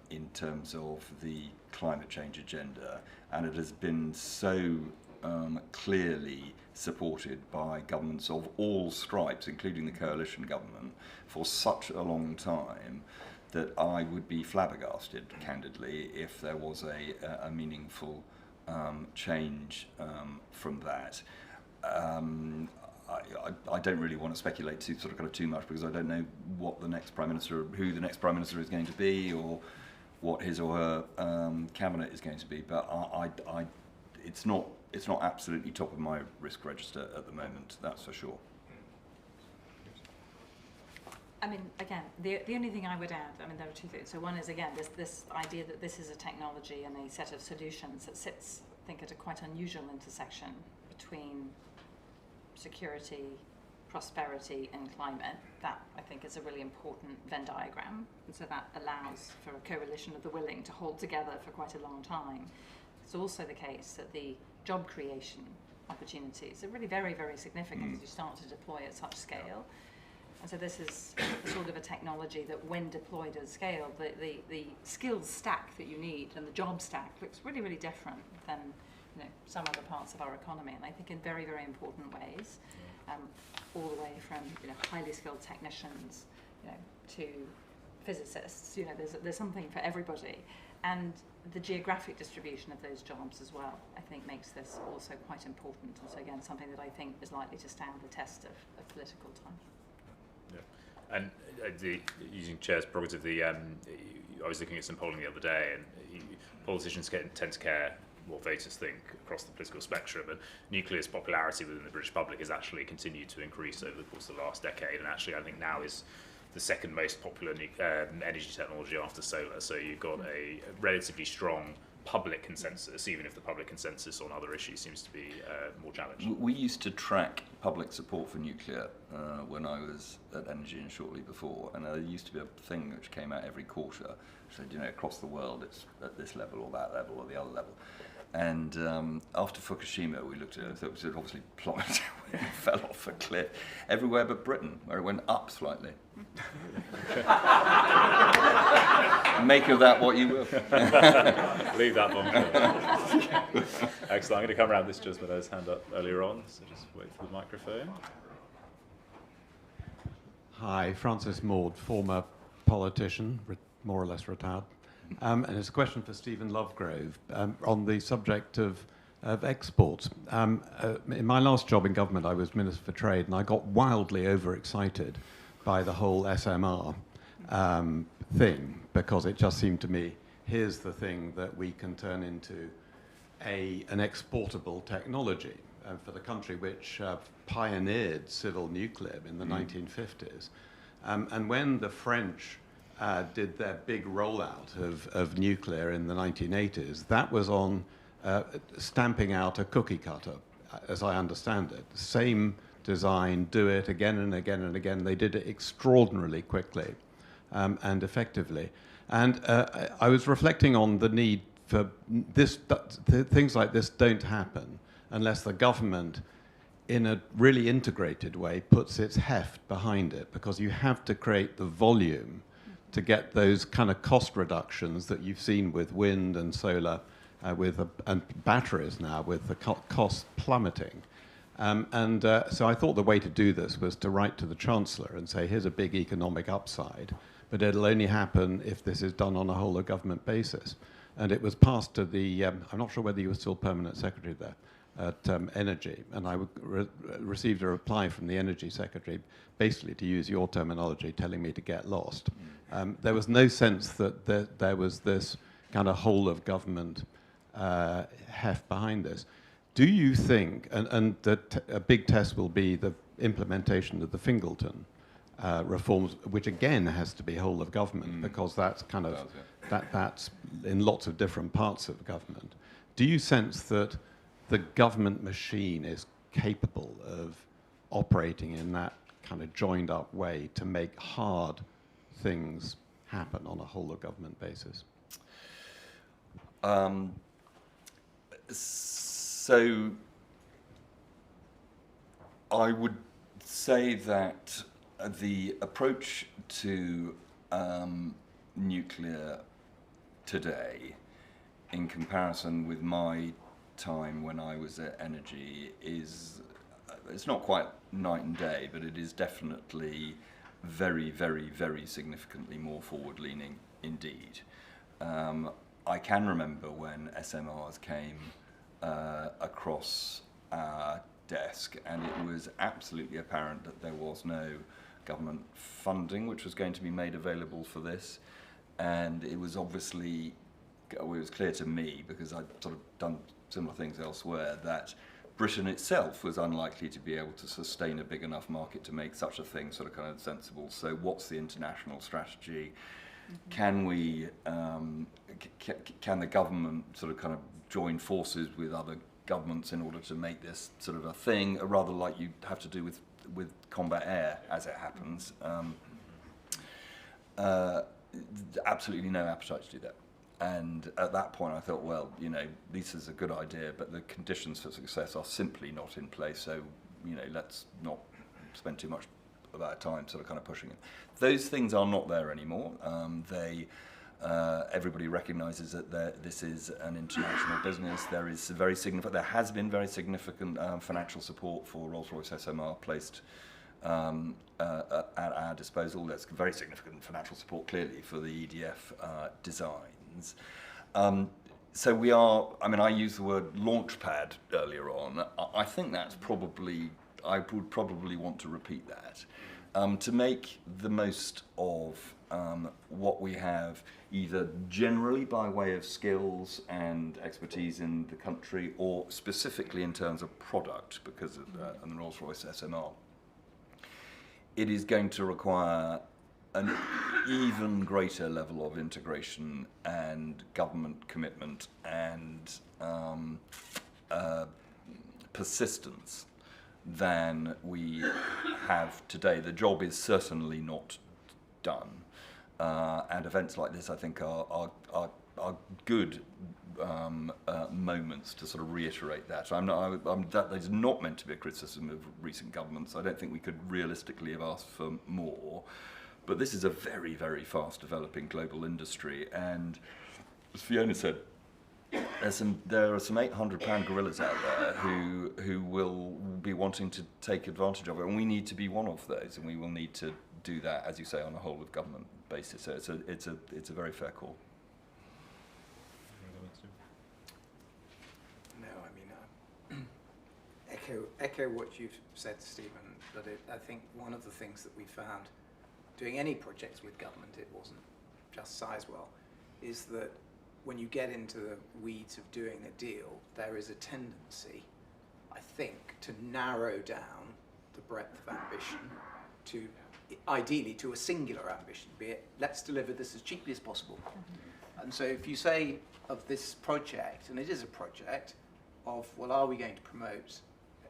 in terms of the climate change agenda, and it has been so clearly supported by governments of all stripes, including the coalition government, for such a long time that I would be flabbergasted, candidly, if there was a meaningful change from that. I don't really want to speculate too much, because I don't know what the next Prime Minister, who the next Prime Minister is going to be, or what his or her cabinet is going to be. But it's not absolutely top of my risk register at the moment, that's for sure. I mean, again, the only thing I would add, I mean, there are two things. So one is, again, this idea that this is a technology and a set of solutions that sits, I think, at a quite unusual intersection between security, prosperity and climate. That, I think, is a really important Venn diagram. And so that allows for a coalition of the willing to hold together for quite a long time. It's also the case that the job creation opportunities are really very, very significant as you start to deploy at such scale. And so this is sort of a technology that, when deployed at scale, the skills stack that you need and the job stack looks really, really different than some other parts of our economy. And I think in very, very important ways, all the way from highly skilled technicians, to physicists. There's something for everybody. And the geographic distribution of those jobs as well, I think, makes this also quite important. And so again, something that I think is likely to stand the test of political time. Yeah. And using Chair's prerogative, I was looking at some polling the other day, and politicians tend to care what voters think across the political spectrum, and nuclear's popularity within the British public has actually continued to increase over the course of the last decade, and actually I think now is the second most popular energy technology after solar. So you've got a relatively strong public consensus, even if the public consensus on other issues seems to be more challenged. We used to track public support for nuclear when I was at Energy and shortly before, and there used to be a thing which came out every quarter, which said, across the world it's at this level or that level or the other level. And after Fukushima, we looked at it, so it was obviously plummeted, it fell off a cliff everywhere but Britain, where it went up slightly. Make of that what you will. Leave that one. Excellent. I'm going to come around this gentleman who had his hand up earlier on, so just wait for the microphone. Hi, Francis Maud, former politician, more or less retired. And it's a question for Stephen Lovegrove on the subject of exports. In my last job in government, I was Minister for Trade, and I got wildly overexcited by the whole SMR thing, because it just seemed to me, here's the thing that we can turn into an exportable technology for the country which pioneered civil nuclear in the 1950s. And when the French did their big rollout of nuclear in the 1980s, that was on stamping out a cookie cutter, as I understand it. Same design, do it again and again and again. They did it extraordinarily quickly and effectively. And I was reflecting on the need for this. Things like this don't happen unless the government, in a really integrated way, puts its heft behind it, because you have to create the volume to get those kind of cost reductions that you've seen with wind and solar, and batteries now, with the cost plummeting. So I thought the way to do this was to write to the Chancellor and say, here's a big economic upside, but it'll only happen if this is done on a whole of government basis. And it was passed to the, I'm not sure whether you were still permanent secretary there, at Energy, and I received a reply from the Energy Secretary, basically, to use your terminology, telling me to get lost. There was no sense that there was this kind of whole of government heft behind this. Do you think, and that a big test will be the implementation of the Fingleton reforms, which again has to be whole of government, because that's kind of, that's in lots of different parts of government. Do you sense that the government machine is capable of operating in that kind of joined up way to make hard things happen on a whole of government basis? So I would say that the approach to nuclear today, in comparison with my time when I was at Energy, is, it's not quite night and day, but it is definitely very, very, very significantly more forward-leaning indeed. I can remember when SMRs came across our desk, and it was absolutely apparent that there was no government funding which was going to be made available for this, and it was obviously, it was clear to me, because I'd sort of done similar things elsewhere, that Britain itself was unlikely to be able to sustain a big enough market to make such a thing sort of kind of sensible. So what's the international strategy? Can we, can the government sort of kind of join forces with other governments in order to make this sort of a thing, rather like you have to do with combat air, as it happens? Absolutely no appetite to do that. And at that point I thought, well, you know, this is a good idea, but the conditions for success are simply not in place, so, you know, let's not spend too much of our time sort of kind of pushing it. Those things are not there anymore. Everybody recognises that this is an international business. There is very significant, there has been very significant financial support for Rolls-Royce SMR placed at our disposal. There's very significant financial support clearly for the EDF designs. So we are, I mean, I used the word launchpad earlier on. I think that's probably, I would probably want to repeat that. To make the most of what we have, either generally by way of skills and expertise in the country, or specifically in terms of product, because of the Rolls-Royce SMR. It is going to require an even greater level of integration and government commitment and persistence than we have today. The job is certainly not done, and events like this, I think, are good moments to sort of reiterate that. That is not meant to be a criticism of recent governments. I don't think we could realistically have asked for more, but this is a very, very fast developing global industry, and as Fiona said, there are some £800 gorillas out there who will be wanting to take advantage of it, and we need to be one of those, and we will need to do that, as you say, on a whole of government basis. So it's a very fair call. No, I mean, echo what you've said, Stephen. But I think one of the things that we found doing any projects with government, it wasn't just Sizewell, is that when you get into the weeds of doing a deal, there is a tendency, I think, to narrow down the breadth of ambition to, ideally, to a singular ambition, be it, let's deliver this as cheaply as possible. And so if you say of this project, and it is a project, of, well, are we going to promote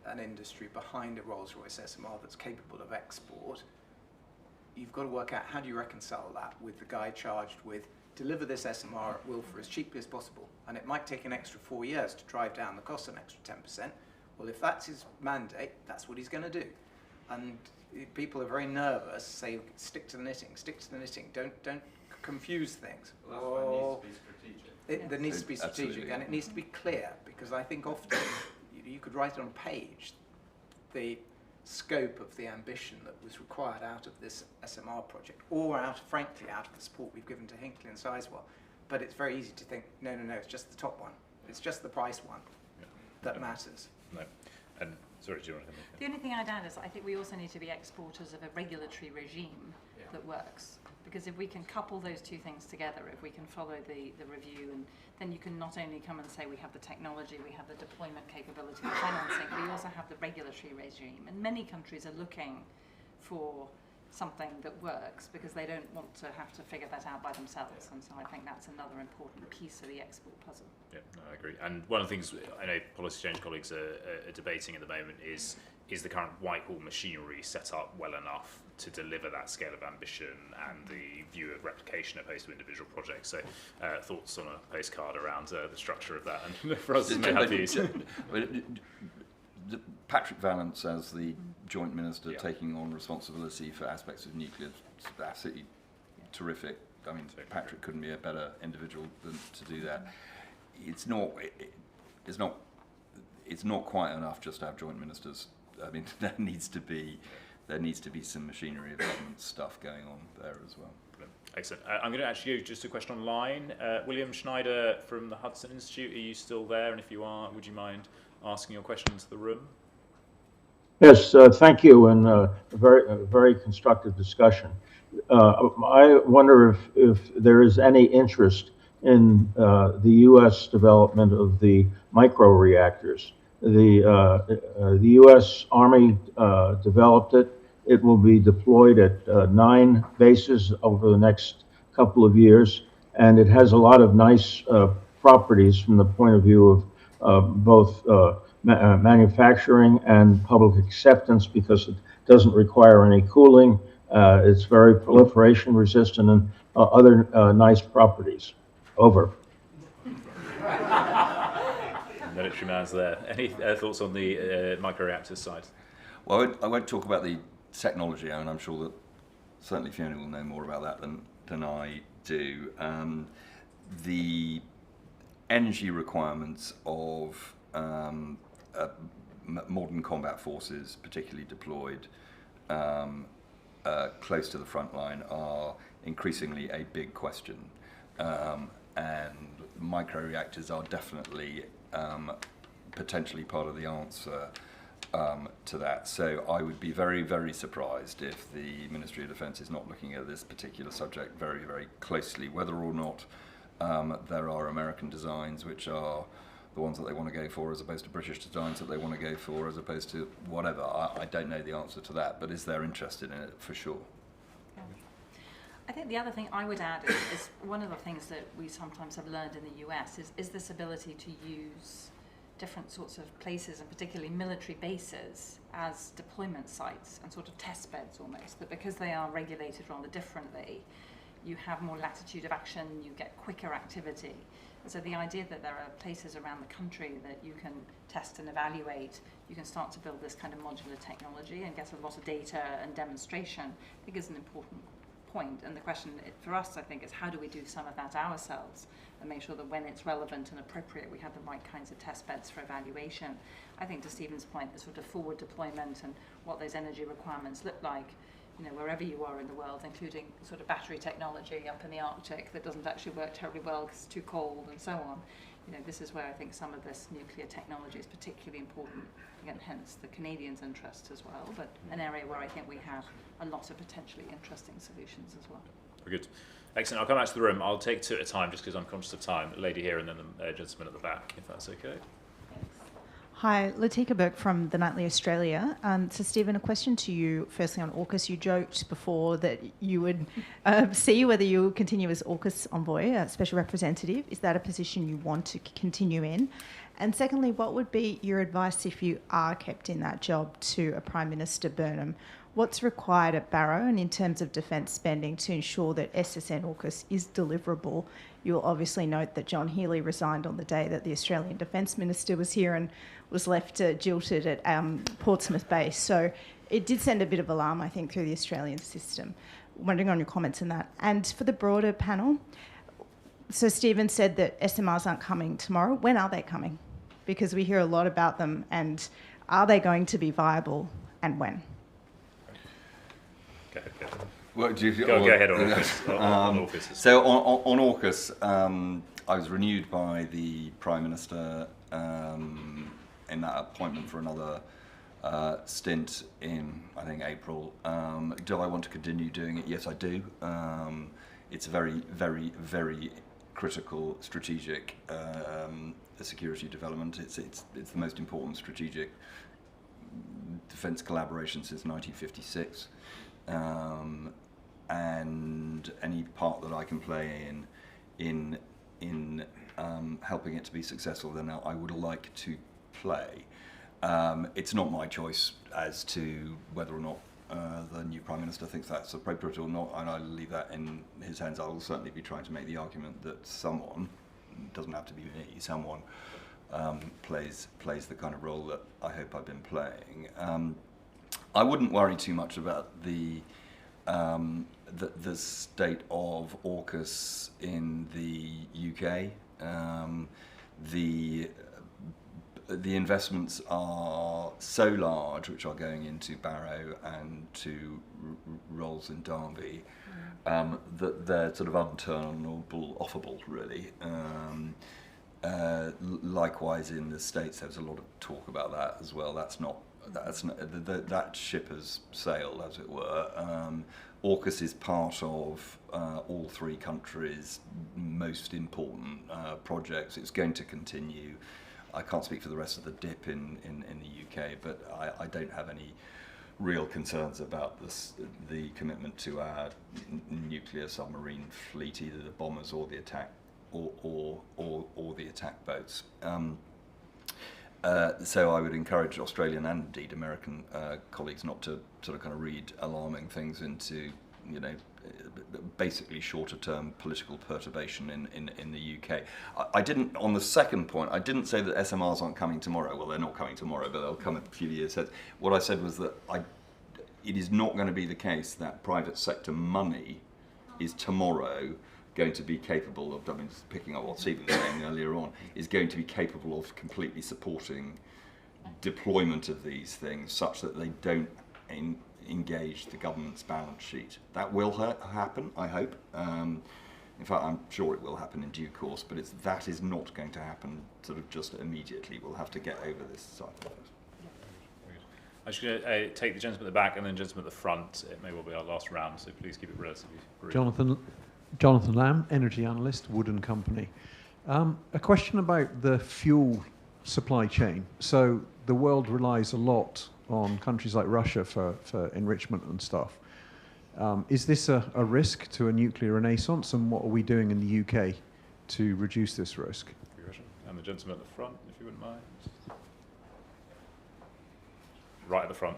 an industry behind a Rolls-Royce SMR that's capable of export, you've got to work out how do you reconcile that with the guy charged with deliver this SMR at will for as cheaply as possible. And it might take an extra 4 years to drive down the cost an extra 10%. Well, if that's his mandate, that's what he's going to do. And people are very nervous, say, stick to the knitting, don't confuse things. Well, that's why it needs to be strategic. There needs to be strategic, Absolutely. and it needs to be clear, because I think often you could write it on a page, the scope of the ambition that was required out of this SMR project, or frankly, out of the support we've given to Hinkley and Sizewell. But it's very easy to think, no, it's just the top one. It's just the price one that matters. No. And sorry, do you want to come in? The only thing I'd add is I think we also need to be exporters of a regulatory regime that works. Because if we can couple those two things together, if we can follow the review, and then you can not only come and say we have the technology, we have the deployment capability, the financing, we also have the regulatory regime. And many countries are looking for something that works because they don't want to have to figure that out by themselves. And so I think that's another important piece of the export puzzle. Yeah, no, I agree. And one of the things I know policy change colleagues are debating at the moment is the current Whitehall machinery set up well enough to deliver that scale of ambition and the view of replication opposed to individual projects. So thoughts on a postcard around the structure of that, and for us may have views. Patrick Vallance as the joint minister taking on responsibility for aspects of nuclear is absolutely terrific. I mean, Patrick couldn't be a better individual than to do that. It's not quite enough just to have joint ministers. I mean, there needs to be some machinery of government stuff going on there as well. Excellent. I'm going to actually go just a question online. William Schneider from the Hudson Institute, are you still there? And if you are, would you mind asking your question into the room? Yes, thank you, and a very constructive discussion. I wonder if there is any interest in the U.S. development of the microreactors. The U.S. Army developed it. It will be deployed at 9 bases over the next couple of years, and it has a lot of nice properties from the point of view of both manufacturing and public acceptance, because it doesn't require any cooling. It's very proliferation resistant and other nice properties. Over. Military man's there. Any thoughts on the microreactor side? Well, I won't talk about the technology, and I'm sure that certainly Fiona will know more about that than I do. The energy requirements of modern combat forces, particularly deployed close to the front line, are increasingly a big question. And microreactors are definitely potentially part of the answer to that. So I would be very, very surprised if the Ministry of Defence is not looking at this particular subject very, very closely, whether or not there are American designs which are the ones that they want to go for, as opposed to British designs that they want to go for, as opposed to whatever. I don't know the answer to that, but is there interest in it? For sure. I think the other thing I would add is one of the things that we sometimes have learned in the US is this ability to use different sorts of places, and particularly military bases, as deployment sites and sort of test beds almost, that because they are regulated rather differently, you have more latitude of action, you get quicker activity. And so the idea that there are places around the country that you can test and evaluate, you can start to build this kind of modular technology and get a lot of data and demonstration, I think is an important point. And the question for us, I think, is how do we do some of that ourselves and make sure that when it's relevant and appropriate, we have the right kinds of test beds for evaluation. I think to Stephen's point, the sort of forward deployment and what those energy requirements look like, you know, wherever you are in the world, including sort of battery technology up in the Arctic that doesn't actually work terribly well because it's too cold and so on. You know, this is where I think some of this nuclear technology is particularly important, again, hence the Canadians' interest as well, but an area where I think we have a lot of potentially interesting solutions as well. Very good. Excellent. I'll come back to the room. I'll take 2 at a time just because I'm conscious of time. The lady here and then the gentleman at the back, if that's okay. Hi, Latika Burke from The Nightly Australia. So, Stephen, a question to you, firstly on AUKUS. You joked before that you would see whether you continue as AUKUS envoy, special representative. Is that a position you want to continue in? And secondly, what would be your advice if you are kept in that job to a Prime Minister Burnham? What's required at Barrow and in terms of defence spending to ensure that SSN AUKUS is deliverable? You'll obviously note that John Healey resigned on the day that the Australian Defence Minister was here and was left jilted at Portsmouth Base. So it did send a bit of alarm, I think, through the Australian system. Wondering on your comments on that. And for the broader panel, so Stephen said that SMRs aren't coming tomorrow. When are they coming? Because we hear a lot about them, and are they going to be viable, and when? Go ahead. Well, Go ahead on AUKUS. On AUKUS. So on AUKUS, I was renewed by the Prime Minister in that appointment for another stint in, I think, April. Do I want to continue doing it? Yes, I do. It's a very, very, very critical strategic security development. It's the most important strategic defence collaboration since 1956. And any part that I can play in helping it to be successful, then I would like to play. It's not my choice as to whether or not the new Prime Minister thinks that's appropriate or not, and I'll leave that in his hands. I will certainly be trying to make the argument that someone, doesn't have to be me, someone plays the kind of role that I hope I've been playing. I wouldn't worry too much about the state of AUKUS in the UK. The investments are so large, which are going into Barrow and to Rolls in Derby, that they're sort of unturnable, offable, really. Likewise, in the States, there's a lot of talk about that as well. That ship has sailed, as it were. AUKUS is part of all three countries' most important projects. It's going to continue. I can't speak for the rest of the DIP in the UK, but I don't have any real concerns about the commitment to our nuclear submarine fleet, either the bombers or the attack or the attack boats. So I would encourage Australian and indeed American colleagues not to sort of kind of read alarming things into, basically shorter-term political perturbation in the UK. I didn't, on the second point, I didn't say that SMRs aren't coming tomorrow. Well, they're not coming tomorrow, but they'll come a few years ahead. What I said was that it is not going to be the case that private sector money is tomorrow going to be capable of, picking up what Stephen was saying earlier on, is going to be capable of completely supporting deployment of these things such that they don't engage the government's balance sheet. That will happen, I hope. In fact, I'm sure it will happen in due course, but that is not going to happen sort of just immediately. We'll have to get over this side of it. I'm just going to take the gentleman at the back and then gentleman at the front. It may well be our last round, so please keep it relatively brief. Jonathan Lamb, energy analyst, Wood and Company. A question about the fuel supply chain. So the world relies a lot on countries like Russia for enrichment and stuff. Is this a risk to a nuclear renaissance, and what are we doing in the UK to reduce this risk? And the gentleman at the front, if you wouldn't mind. Right at the front.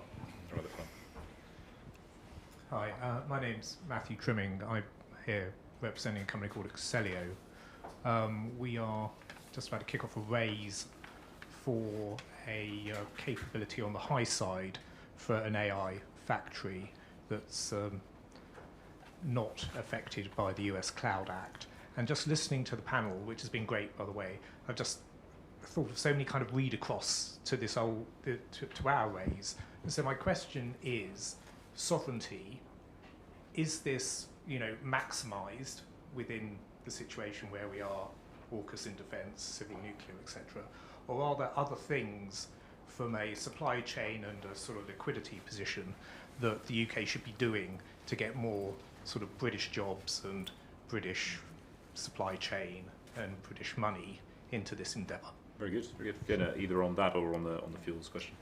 Hi, my name's Matthew Trimming. I'm here representing a company called Excelio. We are just about to kick off a raise for a capability on the high side for an AI factory that's not affected by the US Cloud Act. And just listening to the panel, which has been great, by the way, I've just thought of so many kind of read across to this to our raise. And so my question is, sovereignty, is this maximised within the situation where we are, AUKUS in defence, civil nuclear, etc., or are there other things from a supply chain and a sort of liquidity position that the UK should be doing to get more sort of British jobs and British supply chain and British money into this endeavour? Very good, very good. Fiona, either on that or on the fuels question.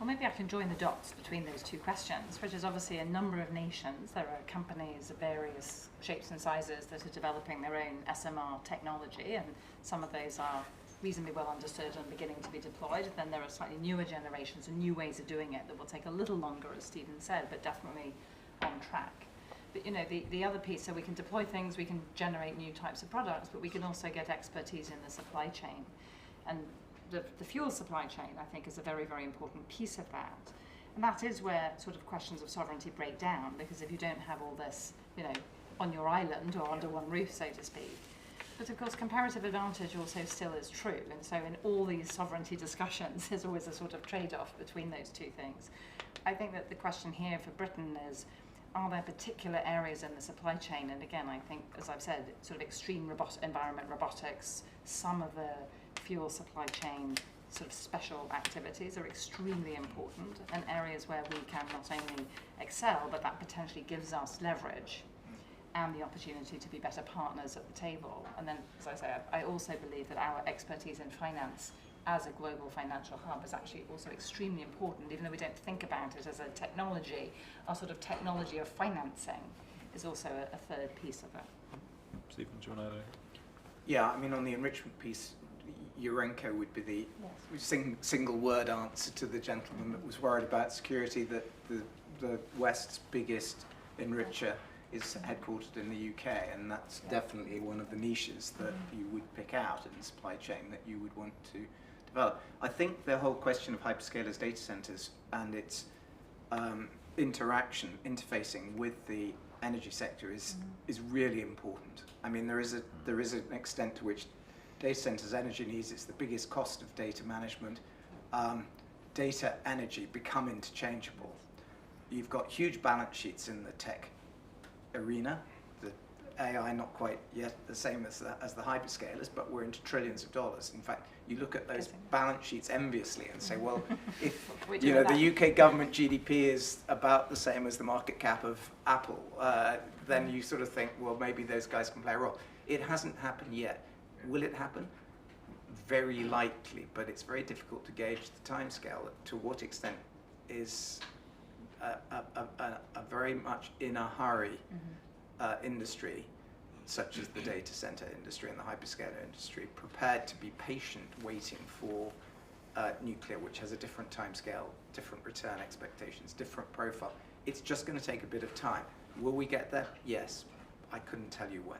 Well, maybe I can join the dots between those two questions, which is obviously a number of nations. There are companies of various shapes and sizes that are developing their own SMR technology, and some of those are reasonably well understood and beginning to be deployed. Then there are slightly newer generations and new ways of doing it that will take a little longer, as Stephen said, but definitely on track. But you know, the other piece, so we can deploy things, we can generate new types of products, but we can also get expertise in the supply chain. And the fuel supply chain, I think, is a very, very important piece of that. And that is where sort of questions of sovereignty break down, because if you don't have all this, you know, on your island or under one roof, so to speak. But of course, comparative advantage also still is true. And so in all these sovereignty discussions, there's always a sort of trade-off between those two things. I think that the question here for Britain is, are there particular areas in the supply chain? And again, I think, as I've said, sort of extreme environment robotics, some of the fuel supply chain sort of special activities are extremely important, and areas where we can not only excel, but that potentially gives us leverage and the opportunity to be better partners at the table. And then, as I say, I also believe that our expertise in finance as a global financial hub is actually also extremely important, even though we don't think about it as a technology. Our sort of technology of financing is also a third piece of it. Stephen, do you want to add? Yeah, I mean, on the enrichment piece, Urenco would be the single word answer to the gentleman that was worried about security, that the West's biggest enricher is headquartered in the UK, and that's definitely one of the niches that you would pick out in the supply chain that you would want to develop. I think the whole question of hyperscalers data centers and its interfacing with the energy sector is really important. I mean, there is an extent to which data centers' energy needs, it's the biggest cost of data management. Data energy become interchangeable. You've got huge balance sheets in the tech arena. The AI not quite yet the same as the hyperscalers, but we're into trillions of dollars. In fact, you look at those balance sheets enviously and say, well, if you know the UK government GDP is about the same as the market cap of Apple, then you sort of think, well, maybe those guys can play a role. It hasn't happened yet. Will it happen? Very likely, but it's very difficult to gauge the timescale. To what extent is a very much in a hurry industry, such as the data center industry and the hyperscaler industry, prepared to be patient, waiting for nuclear, which has a different timescale, different return expectations, different profile. It's just going to take a bit of time. Will we get there? Yes. I couldn't tell you when.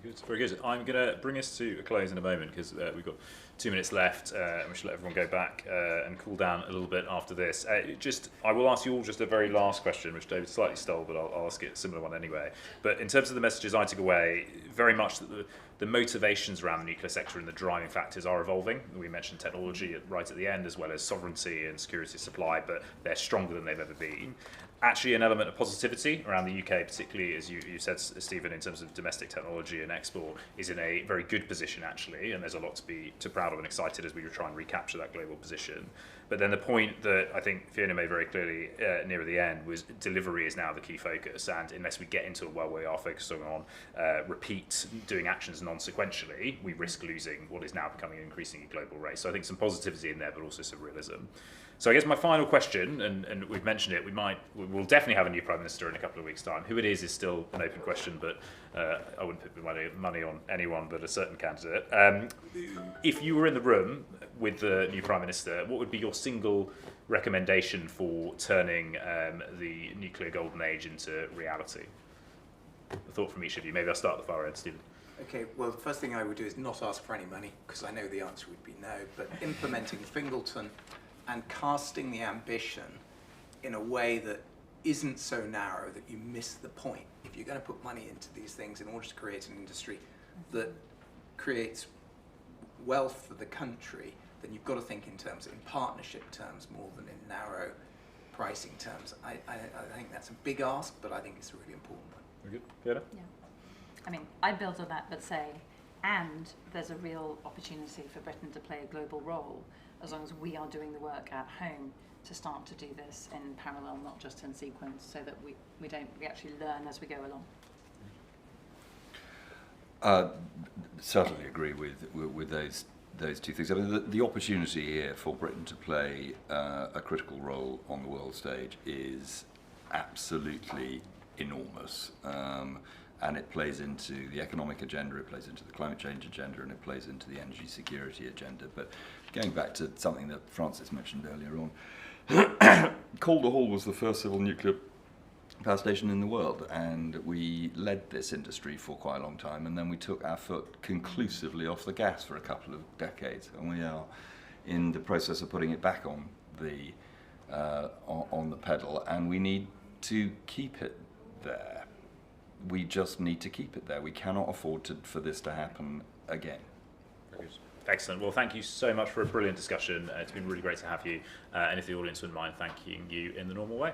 Good, very good. I'm going to bring us to a close in a moment because we've got 2 minutes left, and we should let everyone go back and cool down a little bit after this. I will ask you all just a very last question, which David slightly stole, but I'll ask it a similar one anyway. But in terms of the messages I took away, very much that the motivations around the nuclear sector and the driving factors are evolving. We mentioned technology right at the end, as well as sovereignty and security of supply, but they're stronger than they've ever been. Actually, an element of positivity around the UK, particularly as you said, Stephen, in terms of domestic technology and export, is in a very good position actually, and there's a lot to be proud of and excited as we try and recapture that global position. But then the point that I think Fiona made very clearly near the end was delivery is now the key focus, and unless we get into a world where we are focusing on repeat doing actions non-sequentially, we risk losing what is now becoming an increasingly global race. So I think some positivity in there, but also some realism. So I guess my final question, and we've mentioned it, we'll definitely have a new Prime Minister in a couple of weeks' time. Who it is still an open question, but I wouldn't put money on anyone but a certain candidate. If you were in the room with the new Prime Minister, what would be your single recommendation for turning the nuclear golden age into reality? A thought from each of you. Maybe I'll start at the far end, Stephen. Okay, well, the first thing I would do is not ask for any money, because I know the answer would be no, but implementing Fingleton and casting the ambition in a way that isn't so narrow that you miss the point. If you're going to put money into these things in order to create an industry that creates wealth for the country, then you've got to think in partnership terms more than in narrow pricing terms. I think that's a big ask, but I think it's a really important one. Very good. Fiona? Yeah. I mean, I build on that, but say, and there's a real opportunity for Britain to play a global role as long as we are doing the work at home to start to do this in parallel, not just in sequence, so that we actually learn as we go along. Certainly agree with those those two things. I mean, the opportunity here for Britain to play a critical role on the world stage is absolutely enormous. And it plays into the economic agenda, it plays into the climate change agenda, and it plays into the energy security agenda. But going back to something that Francis mentioned earlier on, Calder Hall was the first civil nuclear power station in the world, and we led this industry for quite a long time, and then we took our foot conclusively off the gas for a couple of decades, and we are in the process of putting it back on the pedal, and we need to keep it there. We just need to keep it there. We cannot afford for this to happen again. Excellent. Well, thank you so much for a brilliant discussion. It's been really great to have you. And if the audience wouldn't mind thanking you in the normal way.